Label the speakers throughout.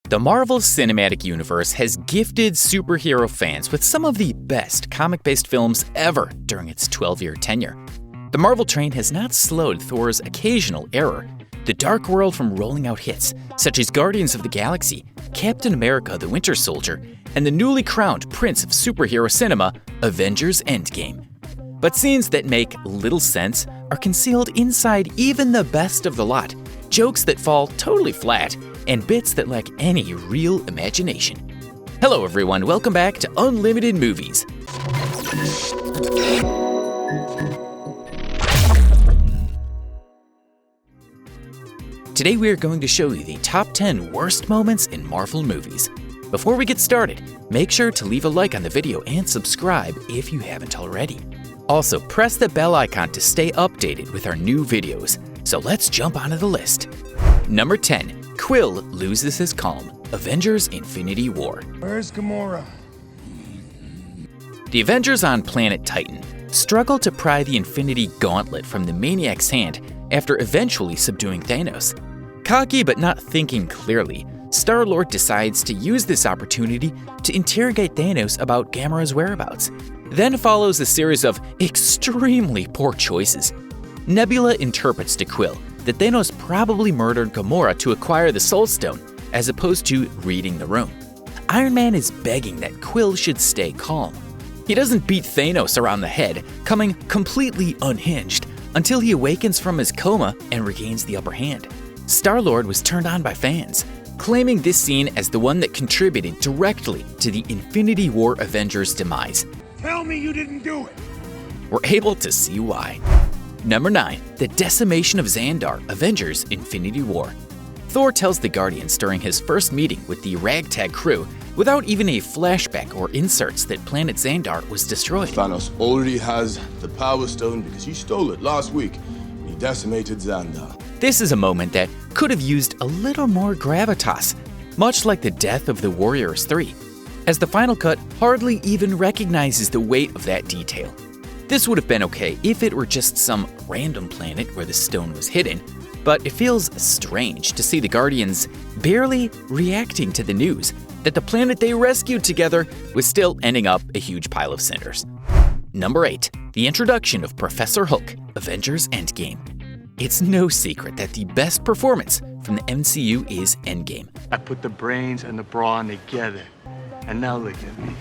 Speaker 1: The Marvel Cinematic Universe has gifted superhero fans with some of the best comic-based films ever during its 12-year tenure. The Marvel train has not slowed Thor's occasional error. The Dark World from rolling out hits such as Guardians of the Galaxy, Captain America the Winter Soldier, and the newly crowned Prince of Superhero Cinema, Avengers Endgame. But scenes that make little sense are concealed inside even the best of the lot, jokes that fall totally flat, and bits that lack any real imagination. Hello everyone, welcome back to Unlimited Movies. Today we are going to show you the top 10 worst moments in Marvel movies. Before we get started, make sure to leave a like on the video and subscribe if you haven't already. Also, press the bell icon to stay updated with our new videos. So let's jump onto the list. Number 10. Quill loses his calm. Avengers Infinity War.
Speaker 2: Where's Gamora?
Speaker 1: The Avengers on planet Titan struggle to pry the Infinity Gauntlet from the Maniac's hand after eventually subduing Thanos. Cocky but not thinking clearly, Star-Lord decides to use this opportunity to interrogate Thanos about Gamora's whereabouts. Then follows a series of extremely poor choices. Nebula interprets to Quill that Thanos probably murdered Gamora to acquire the Soul Stone, as opposed to reading the room. Iron Man is begging that Quill should stay calm. He doesn't beat Thanos around the head, coming completely unhinged, until he awakens from his coma and regains the upper hand. Star-Lord was turned on by fans, claiming this scene as the one that contributed directly to the Infinity War Avengers' demise.
Speaker 2: Tell me you didn't do it!
Speaker 1: We're able to see why. Number 9. The decimation of Xandar, Avengers Infinity War. Thor tells the Guardians during his first meeting with the ragtag crew, without even a flashback or inserts, that planet Xandar was destroyed.
Speaker 3: Thanos already has the Power Stone because he stole it last week when he decimated Xandar.
Speaker 1: This is a moment that could have used a little more gravitas, much like the death of the Warriors 3, as the final cut hardly even recognizes the weight of that detail. This would have been okay if it were just some random planet where the stone was hidden, but it feels strange to see the Guardians barely reacting to the news that the planet they rescued together was still ending up a huge pile of cinders. Number 8. The introduction of Professor Hulk, Avengers Endgame. It's no secret that the best performance from the MCU is Endgame.
Speaker 4: I put the brains and the brawn together, and now look at me.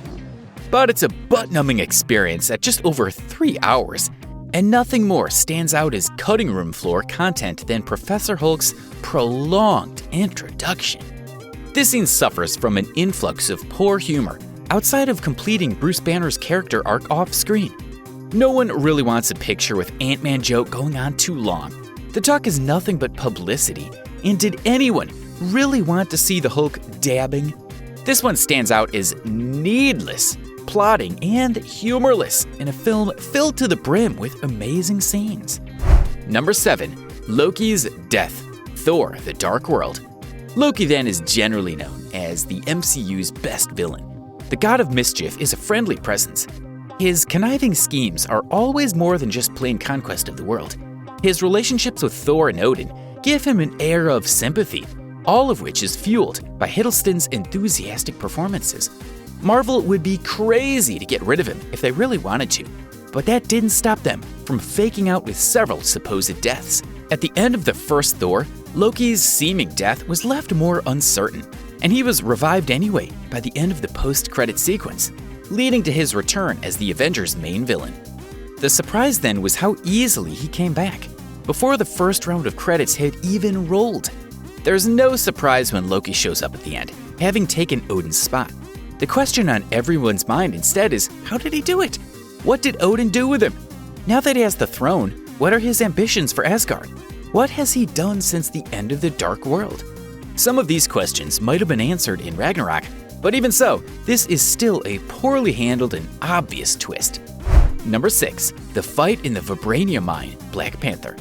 Speaker 1: But it's a butt-numbing experience at just over 3 hours, and nothing more stands out as cutting room floor content than Professor Hulk's prolonged introduction. This scene suffers from an influx of poor humor outside of completing Bruce Banner's character arc off-screen. No one really wants a picture with Ant-Man joke going on too long. The talk is nothing but publicity, and did anyone really want to see the Hulk dabbing? This one stands out as needless, plotting, and humorless in a film filled to the brim with amazing scenes. Number 7. Loki's death, Thor: The Dark World. Loki then is generally known as the MCU's best villain. The god of mischief is a friendly presence. His conniving schemes are always more than just plain conquest of the world. His relationships with Thor and Odin give him an air of sympathy, all of which is fueled by Hiddleston's enthusiastic performances. Marvel would be crazy to get rid of him if they really wanted to, but that didn't stop them from faking out with several supposed deaths. At the end of the first Thor, Loki's seeming death was left more uncertain, and he was revived anyway by the end of the post-credit sequence, leading to his return as the Avengers' main villain. The surprise then was how easily he came back, before the first round of credits had even rolled. There's no surprise when Loki shows up at the end, having taken Odin's spot. The question on everyone's mind instead is, how did he do it? What did Odin do with him? Now that he has the throne, what are his ambitions for Asgard? What has he done since the end of the Dark World? Some of these questions might have been answered in Ragnarok, but even so, this is still a poorly handled and obvious twist. Number 6. The fight in the Vibranium mine, Black Panther.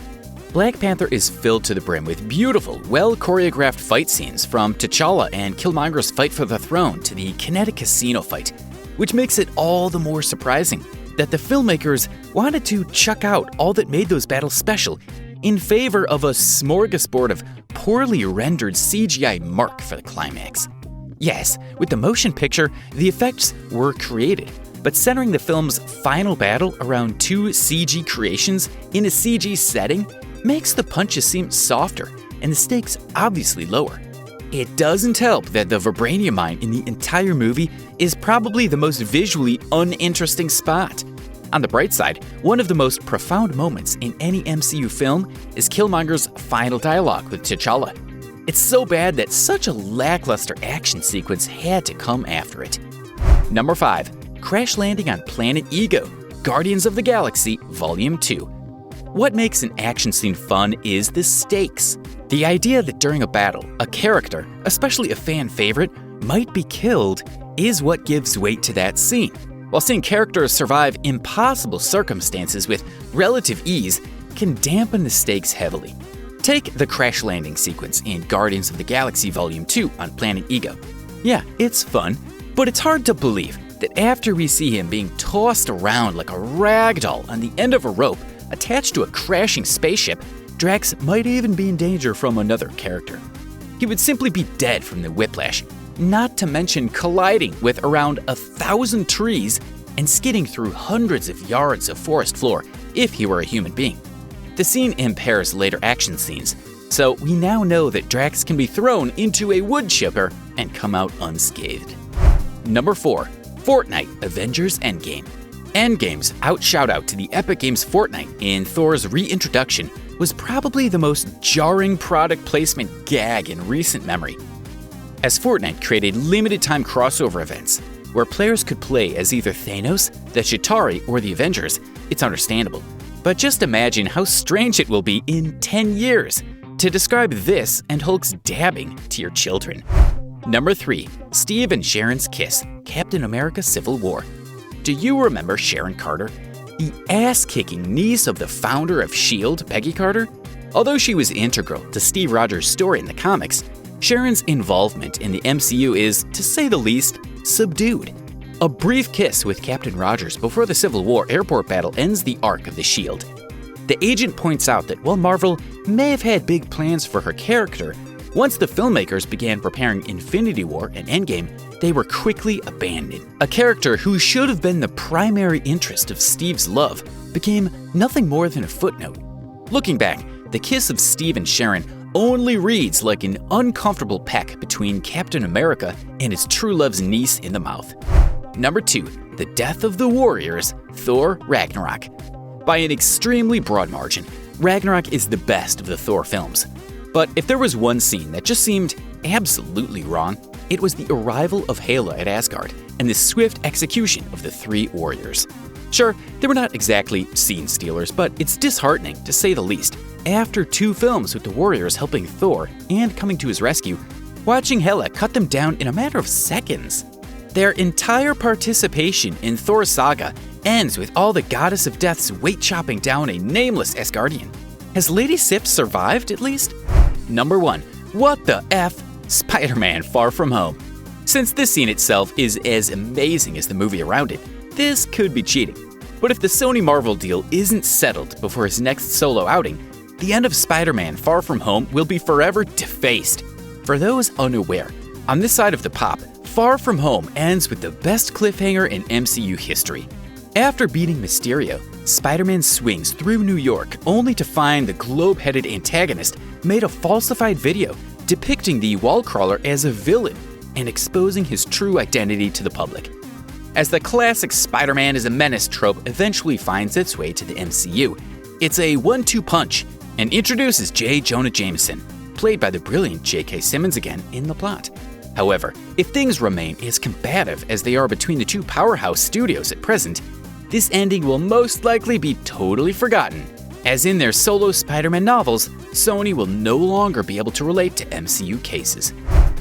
Speaker 1: Black Panther is filled to the brim with beautiful, well-choreographed fight scenes, from T'Challa and Killmonger's fight for the throne to the kinetic casino fight, which makes it all the more surprising that the filmmakers wanted to chuck out all that made those battles special in favor of a smorgasbord of poorly rendered CGI mark for the climax. Yes, with the motion picture, the effects were created, but centering the film's final battle around two CG creations in a CG setting makes the punches seem softer and the stakes obviously lower. It doesn't help that the vibranium mine in the entire movie is probably the most visually uninteresting spot. On the bright side, one of the most profound moments in any MCU film is Killmonger's final dialogue with T'Challa. It's so bad that such a lackluster action sequence had to come after it. Number 5. Crash landing on Planet Ego, Guardians of the Galaxy Volume 2. What makes an action scene fun is the stakes. The idea that during a battle, a character, especially a fan favorite, might be killed is what gives weight to that scene. While seeing characters survive impossible circumstances with relative ease can dampen the stakes heavily. Take the crash landing sequence in Guardians of the Galaxy Volume 2 on Planet Ego. Yeah, it's fun, but it's hard to believe that after we see him being tossed around like a rag doll on the end of a rope attached to a crashing spaceship, Drax might even be in danger from another character. He would simply be dead from the whiplash, not to mention colliding with around 1,000 trees and skidding through hundreds of yards of forest floor if he were a human being. The scene impairs later action scenes, so we now know that Drax can be thrown into a wood chipper and come out unscathed. Number 4. Fortnite Avengers Endgame. Endgame's shout-out to the Epic Games Fortnite in Thor's reintroduction was probably the most jarring product placement gag in recent memory. As Fortnite created limited-time crossover events where players could play as either Thanos, the Chitauri, or the Avengers, it's understandable. But just imagine how strange it will be in 10 years to describe this and Hulk's dabbing to your children. Number 3. Steve and Sharon's kiss, Captain America Civil War. Do you remember Sharon Carter? The ass-kicking niece of the founder of S.H.I.E.L.D., Peggy Carter? Although she was integral to Steve Rogers' story in the comics, Sharon's involvement in the MCU is, to say the least, subdued. A brief kiss with Captain Rogers before the Civil War airport battle ends the arc of the S.H.I.E.L.D. The agent points out that while Marvel may have had big plans for her character, once the filmmakers began preparing Infinity War and Endgame, they were quickly abandoned. A character who should have been the primary interest of Steve's love became nothing more than a footnote. Looking back, the kiss of Steve and Sharon only reads like an uncomfortable peck between Captain America and his true love's niece in the mouth. Number 2. The Death of the Warriors, Thor Ragnarok. By an extremely broad margin, Ragnarok is the best of the Thor films. But if there was one scene that just seemed absolutely wrong, it was the arrival of Hela at Asgard and the swift execution of the three warriors. Sure, they were not exactly scene stealers, but it's disheartening, to say the least, after 2 films with the warriors helping Thor and coming to his rescue, watching Hela cut them down in a matter of seconds. Their entire participation in Thor's saga ends with all the Goddess of Death's weight chopping down a nameless Asgardian. Has Lady Sif survived, at least? Number 1. What the F? Spider-Man Far From Home. Since this scene itself is as amazing as the movie around it, this could be cheating. But if the Sony Marvel deal isn't settled before his next solo outing, the end of Spider-Man Far From Home will be forever defaced. For those unaware, on this side of the pop, Far From Home ends with the best cliffhanger in MCU history. After beating Mysterio, Spider-Man swings through New York only to find the globe-headed antagonist made a falsified video depicting the wall crawler as a villain and exposing his true identity to the public. As the classic Spider-Man is a menace trope eventually finds its way to the MCU, it's a 1-2 punch and introduces J. Jonah Jameson, played by the brilliant J.K. Simmons again in the plot. However, if things remain as combative as they are between the 2 powerhouse studios at present, this ending will most likely be totally forgotten, as in their solo Spider-Man novels, Sony will no longer be able to relate to MCU cases.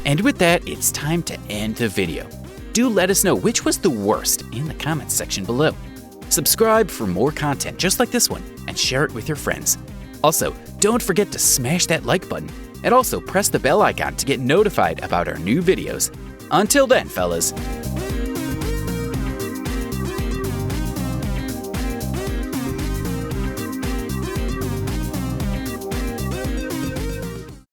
Speaker 1: And with that, it's time to end the video. Do let us know which was the worst in the comments section below. Subscribe for more content just like this one and share it with your friends. Also, don't forget to smash that like button and also press the bell icon to get notified about our new videos. Until then, fellas.